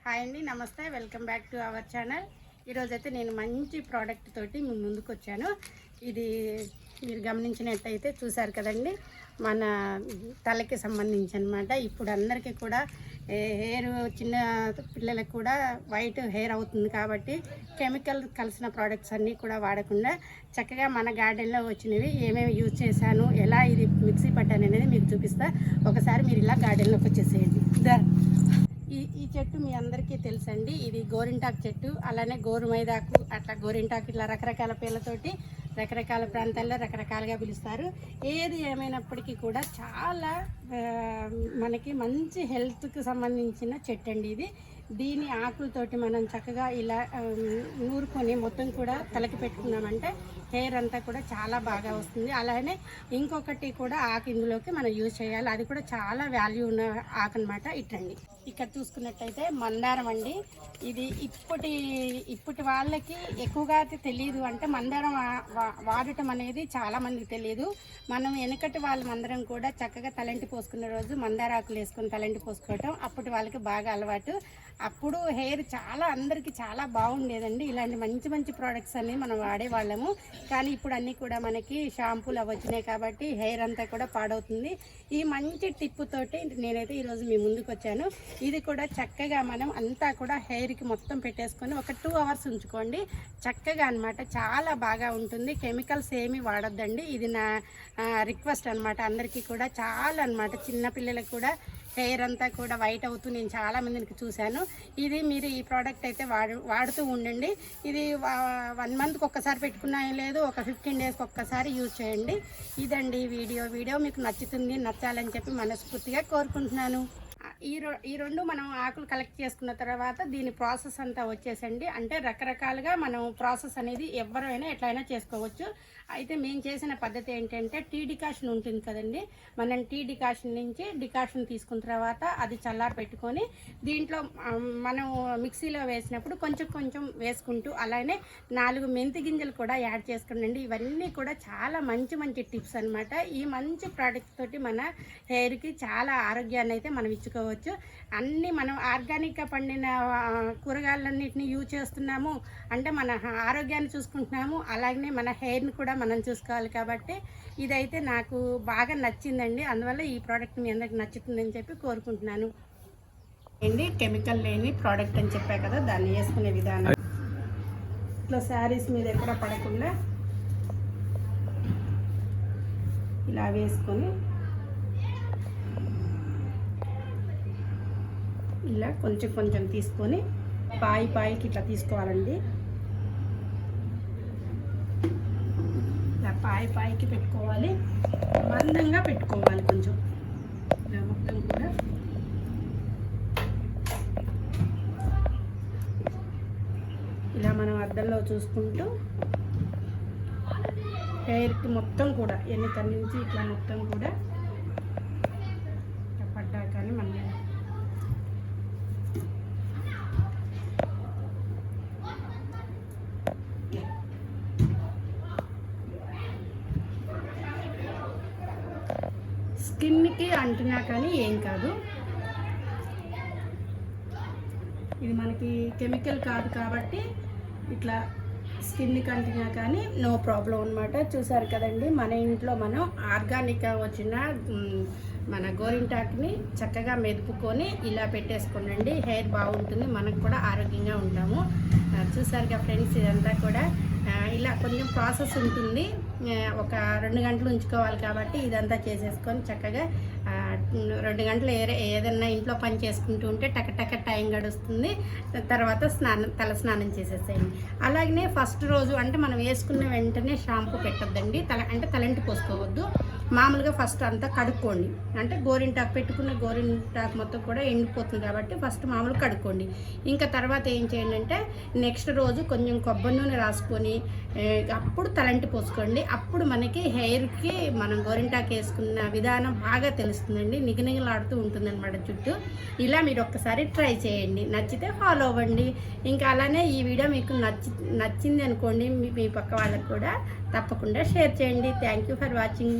Hi అండి, నమస్తే. Welcome back to our channel. ఈరోజైతే నేను మంచి ప్రోడక్ట్ తోటి మీ ముందుకు వచ్చాను. ఇది మీరు గమనించినట్టయితే చూసారు కదండి, మన తలకి సంబంధించి అనమాట. ఇప్పుడు అందరికీ కూడా హెయిర్, చిన్న పిల్లలకు కూడా వైట్ హెయిర్ అవుతుంది కాబట్టి కెమికల్ కలిసిన ప్రోడక్ట్స్ అన్నీ కూడా వాడకుండా చక్కగా మన గార్డెన్లో వచ్చినవి ఏమేమి యూజ్ చేశాను, ఎలా ఇది మిక్సీ పట్టాను అనేది మీకు చూపిస్తా. ఒకసారి మీరు ఇలా గార్డెన్లోకి వచ్చేసేయండి. ఈ చెట్టు మీ అందరికీ తెలుసండి. ఇది గోరింటాకు చెట్టు, అలానే గోరుమైదాకు, అట్లా గోరింటాకు, ఇట్లా రకరకాల పేర్లతోటి రకరకాల ప్రాంతాల్లో రకరకాలుగా పిలుస్తారు. ఏది ఏమైనప్పటికీ కూడా చాలా మనకి మంచి హెల్త్కి సంబంధించిన చెట్టు అండి ఇది. దీని ఆకులతోటి మనం చక్కగా ఇలా నూరుకొని మొత్తం కూడా తలకి పెట్టుకున్నామంటే హెయిర్ అంతా కూడా చాలా బాగా వస్తుంది. అలానే ఇంకొకటి కూడా ఆకు ఇందులోకి మనం యూజ్ చేయాలి, అది కూడా చాలా వాల్యూ ఉన్న ఆకు అనమాట. ఇట్టండి, ఇక్కడ చూసుకున్నట్టయితే మందారం అండి. ఇది ఇప్పటి వాళ్ళకి ఎక్కువగా తెలియదు, అంటే మందారం వాడటం అనేది చాలా మందికి తెలియదు. మనం వెనకటి వాళ్ళమందరం కూడా చక్కగా తలంటి పోసుకున్న రోజు మందారాకులు వేసుకొని తలంటి పోసుకోవటం అప్పటి వాళ్ళకి బాగా అలవాటు. అప్పుడు హెయిర్ చాలా అందరికీ చాలా బాగుండేదండి. ఇలాంటి మంచి మంచి ప్రోడక్ట్స్ అన్నీ మనం వాడేవాళ్ళము. కానీ ఇప్పుడు అన్నీ కూడా మనకి షాంపూలు అవి వచ్చినాయి కాబట్టి హెయిర్ అంతా కూడా పాడవుతుంది. ఈ మంచి టిప్ తోటి నేనైతే ఈరోజు మీ ముందుకు వచ్చాను. ఇది కూడా చక్కగా మనం అంతా కూడా హెయిర్కి మొత్తం పెట్టేసుకొని ఒక 2 అవర్స్ ఉంచుకోండి. చక్కగా అనమాట, చాలా బాగా ఉంటుంది. కెమికల్స్ ఏమీ వాడొద్దండి. ఇది నా రిక్వెస్ట్ అనమాట అందరికీ కూడా. చాలా అనమాట, చిన్నపిల్లలకు కూడా హెయిర్ అంతా కూడా వైట్ అవుతూ నేను చాలా మందికి చూశాను. ఇది మీరు ఈ ప్రోడక్ట్ అయితే వాడుతూ ఉండండి. ఇది 1 మంత్కి ఒక్కసారి పెట్టుకున్నా లేదు, ఒక 15 డేస్కి ఒక్కసారి యూజ్ చేయండి. ఇదండి వీడియో మీకు నచ్చాలని చెప్పి మనస్ఫూర్తిగా కోరుకుంటున్నాను. ఈ రెండు మనం ఆకులు కలెక్ట్ చేసుకున్న తర్వాత దీని ప్రాసెస్ అంతా వచ్చేసండి. అంటే రకరకాలుగా మనం ప్రాసెస్ అనేది ఎవరైనా ఎట్లయినా చేసుకోవచ్చు. అయితే మేము చేసిన పద్ధతి ఏంటంటే టీ డికాషన్ ఉంటుంది కదండి, మనం టీ డికాషన్ నుంచి డికాషన్ తీసుకున్న తర్వాత అది చల్లారి పెట్టుకొని దీంట్లో మనం మిక్సీలో వేసినప్పుడు కొంచెం కొంచెం వేసుకుంటూ, అలానే 4 మెంతి గింజలు కూడా యాడ్ చేసుకోండి. ఇవన్నీ కూడా చాలా మంచి మంచి టిప్స్ అనమాట. ఈ మంచి ప్రోడక్ట్ తోటి మన హెయిర్కి చాలా ఆరోగ్యాన్ని అయితే మనం ఇచ్చుకోవచ్చు. అన్నీ మనం ఆర్గానిక్గా పండిన కూరగాయలన్నింటినీ యూజ్ చేస్తున్నాము అంటే మన ఆరోగ్యాన్ని చూసుకుంటున్నాము, అలాగనే మన హెయిర్ని కూడా మనం చూసుకోవాలి. కాబట్టి ఇదైతే నాకు బాగా నచ్చిందండి. అందువల్ల ఈ ప్రోడక్ట్ మీ అందరికి నచ్చుతుందని చెప్పి కోరుకుంటున్నాను అండి. కెమికల్ లేని ప్రోడక్ట్ అని చెప్పా కదా, దాన్ని వేసుకునే విధానం ఇట్లా శారీస్ మీద ఎక్కడ పడకుండా ఇలా వేసుకొని ఇలా కొంచెం కొంచెం తీసుకొని పాయికి ఇట్లా తీసుకోవాలండి. ఇలా పాయికి పెట్టుకోవాలి, మందంగా పెట్టుకోవాలి కొంచెం. ఇలా మొత్తం కూడా ఇలా మనం అద్దంలో చూసుకుంటూ హెయిర్కి మొత్తం కూడా ఎన్నిక నుంచి ఇట్లా మొత్తం కూడా పడ్డా కానీ మన స్కిన్కి అంటున్నా కానీ ఏం కాదు. ఇది మనకి కెమికల్ కాదు కాబట్టి ఇట్లా స్కిన్కి అంటినా కానీ నో ప్రాబ్లం అనమాట. చూసారు కదండి, మన ఇంట్లో మనం ఆర్గానిక్గా వచ్చిన మన గోరింటాకుని చక్కగా మెదుపుకొని ఇలా పెట్టేసుకోనండి. హెయిర్ బాగుంటుంది, మనకు కూడా ఆరోగ్యంగా ఉంటాము. చూసారుగా ఫ్రెండ్స్, ఇదంతా కూడా ఇలా కొంచెం ప్రాసెస్ ఉంటుంది. ఒక 2 గంటలు ఉంచుకోవాలి కాబట్టి ఇదంతా చేసేసుకొని చక్కగా 2 గంటలు ఏదన్నా ఇంట్లో పని చేసుకుంటూ ఉంటే టక టైం గడుస్తుంది. తర్వాత తల స్నానం చేసేసేయండి. అలాగనే ఫస్ట్ రోజు అంటే మనం వేసుకున్న వెంటనే షాంపూ పెట్టొద్దండి. తలంటి పోసుకోవద్దు. మామూలుగా ఫస్ట్ అంతా కడుక్కోండి. అంటే గోరింటాకు పెట్టుకున్న గోరింటాకు మొత్తం కూడా ఎండిపోతుంది కాబట్టి ఫస్ట్ మామూలు కడుక్కోండి. ఇంకా తర్వాత ఏం చేయండి అంటే నెక్స్ట్ రోజు కొంచెం కొబ్బరి నూనె రాసుకొని అప్పుడు తలంటి పోసుకోండి. అప్పుడు మనకి హెయిర్కి మనం గోరింటాకు వేసుకున్న విధానం బాగా తెలుస్తుందండి. నిగనిగలాడుతూ ఉంటుంది అనమాట చుట్టూ. ఇలా మీరు ఒక్కసారి ట్రై చేయండి, నచ్చితే ఫాలో అవ్వండి. ఇంకా అలానే ఈ వీడియో మీకు నచ్చింది అనుకోండి, మీ పక్క వాళ్ళకు కూడా తప్పకుండా షేర్ చేయండి. Thank you for watching.